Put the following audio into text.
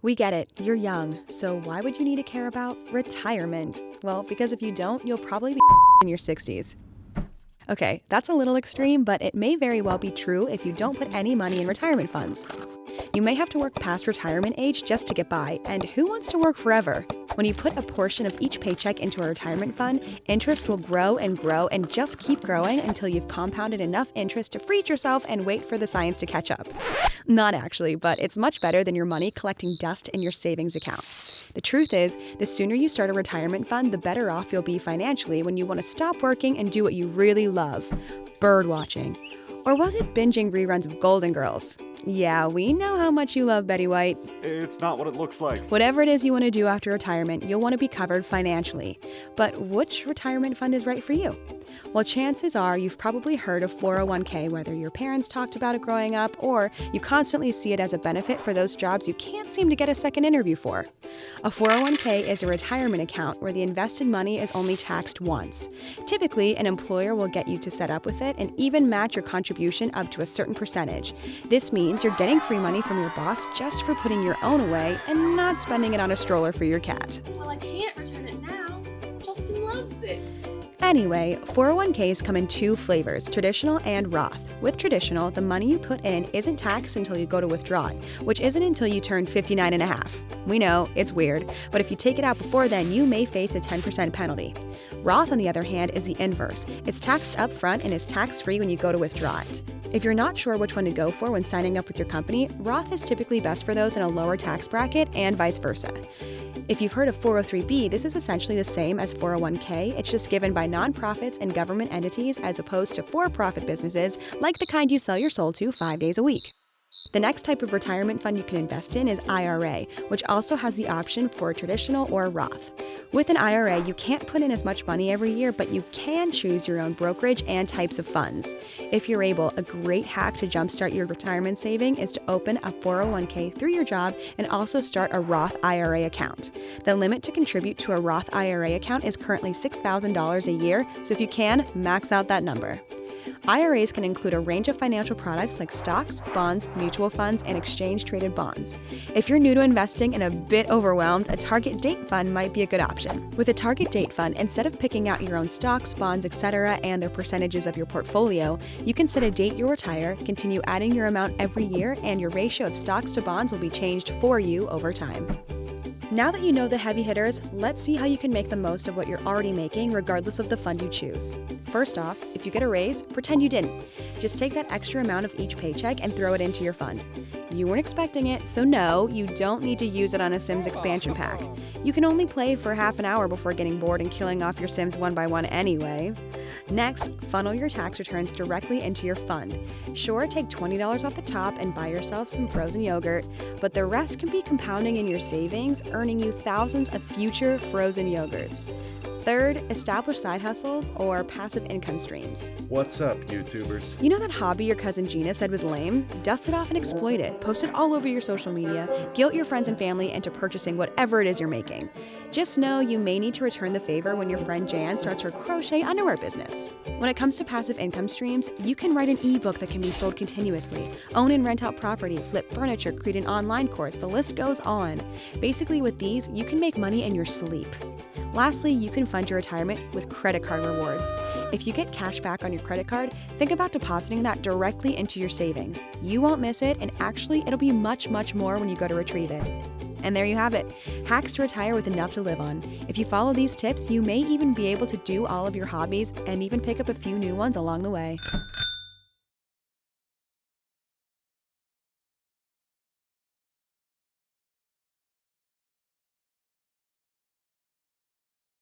We get it, you're young, so why would you need to care about retirement? Well, because if you don't, you'll probably be in your 60s. Okay, that's a little extreme, but it may very well be true if you don't put any money in retirement funds. You may have to work past retirement age just to get by, and who wants to work forever? When you put a portion of each paycheck into a retirement fund, interest will grow and just keep growing until you've compounded enough interest to freeze yourself and wait for the science to catch up. Not actually, but it's much better than your money collecting dust in your savings account. The truth is, the sooner you start a retirement fund, the better off you'll be financially when you want to stop working and do what you really love: bird watching. Or was it binging reruns of Golden Girls? Yeah, we know how much you love Betty White. It's not what it looks like. Whatever it is you want to do after retirement, you'll want to be covered financially. But which retirement fund is right for you? Well, chances are you've probably heard of 401k, whether your parents talked about it growing up or you constantly see it as a benefit for those jobs you can't seem to get a second interview for. A 401k is a retirement account where the invested money is only taxed once. Typically, an employer will get you to set up with it and even match your contribution up to a certain percentage. This means you're getting free money from your boss just for putting your own away and not spending it on a stroller for your cat. Well, I can't return it now. Justin loves it. Anyway, 401ks come in two flavors, traditional and Roth. With traditional, the money you put in isn't taxed until you go to withdraw it, which isn't until you turn 59 and a half. We know, it's weird, but if you take it out before then, you may face a 10% penalty. Roth, on the other hand, is the inverse. It's taxed up front and is tax-free when you go to withdraw it. If you're not sure which one to go for when signing up with your company, Roth is typically best for those in a lower tax bracket and vice versa. If you've heard of 403b, this is essentially the same as 401k. It's just given by nonprofits and government entities as opposed to for-profit businesses like the kind you sell your soul to 5 days a week. The next type of retirement fund you can invest in is IRA, which also has the option for traditional or Roth. With an IRA, you can't put in as much money every year, but you can choose your own brokerage and types of funds. If you're able, a great hack to jumpstart your retirement saving is to open a 401k through your job and also start a Roth IRA account. The limit to contribute to a Roth IRA account is currently $6,000 a year, so if you can, max out that number. IRAs can include a range of financial products like stocks, bonds, mutual funds, and exchange-traded bonds. If you're new to investing and a bit overwhelmed, a target date fund might be a good option. With a target date fund, instead of picking out your own stocks, bonds, etc., and their percentages of your portfolio, you can set a date you'll retire, continue adding your amount every year, and your ratio of stocks to bonds will be changed for you over time. Now that you know the heavy hitters, let's see how you can make the most of what you're already making regardless of the fund you choose. First off, if you get a raise, pretend you didn't. Just take that extra amount of each paycheck and throw it into your fund. You weren't expecting it, so no, you don't need to use it on a Sims expansion pack. You can only play for half an hour before getting bored and killing off your Sims one by one anyway. Next, funnel your tax returns directly into your fund. Sure, take $20 off the top and buy yourself some frozen yogurt, but the rest can be compounding in your savings, earning you thousands of future frozen yogurts. Third, establish side hustles or passive income streams. What's up, YouTubers? You know that hobby your cousin Gina said was lame? Dust it off and exploit it. Post it all over your social media. Guilt your friends and family into purchasing whatever it is you're making. Just know you may need to return the favor when your friend Jan starts her crochet underwear business. When it comes to passive income streams, you can write an ebook that can be sold continuously, own and rent out property, flip furniture, create an online course, the list goes on. Basically, with these, you can make money in your sleep. Lastly, you can fund your retirement with credit card rewards. If you get cash back on your credit card, think about depositing that directly into your savings. You won't miss it, and actually, it'll be much, much more when you go to retrieve it. And there you have it, hacks to retire with enough to live on. If you follow these tips, you may even be able to do all of your hobbies and even pick up a few new ones along the way.